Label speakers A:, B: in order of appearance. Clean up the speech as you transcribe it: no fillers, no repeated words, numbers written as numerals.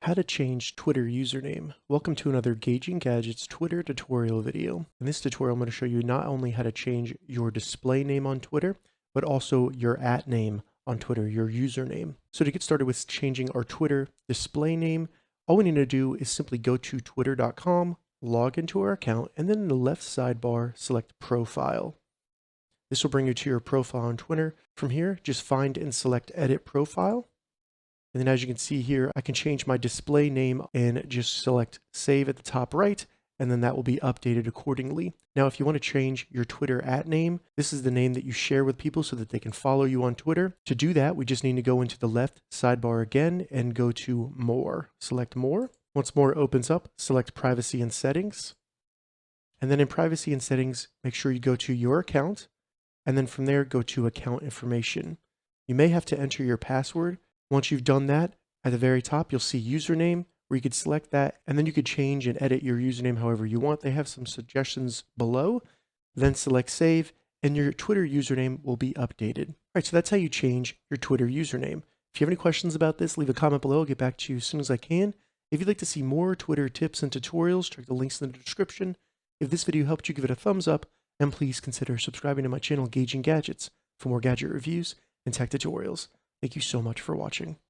A: How to change Twitter username. Welcome to another Gauging Gadgets Twitter tutorial video. In this tutorial, I'm going to show you not only how to change your display name on Twitter, but also your @name on Twitter, your username. So to get started with changing our Twitter display name, all we need to do is simply go to twitter.com, log into our account, and then in the left sidebar, select Profile. This will bring you to your profile on Twitter. From here, just find and select Edit Profile. And then as you can see here, I can change my display name and just select Save at the top right, and then that will be updated accordingly. Now, if you want to change your Twitter @name, this is the name that you share with people so that they can follow you on Twitter. To do that, we just need to go into the left sidebar again and go to More. Select More. Once More opens up, select Privacy and Settings. And then in Privacy and Settings, make sure you go to Your Account, and then from there, go to Account Information. You may have to enter your password. Once you've done that, at the very top, you'll see username, where you could select that, and then you could change and edit your username however you want. They have some suggestions below. Then select Save, and your Twitter username will be updated. All right, so that's how you change your Twitter username. If you have any questions about this, leave a comment below. I'll get back to you as soon as I can. If you'd like to see more Twitter tips and tutorials, check the links in the description. If this video helped you, give it a thumbs up, and please consider subscribing to my channel, Gauging Gadgets, for more gadget reviews and tech tutorials. Thank you so much for watching.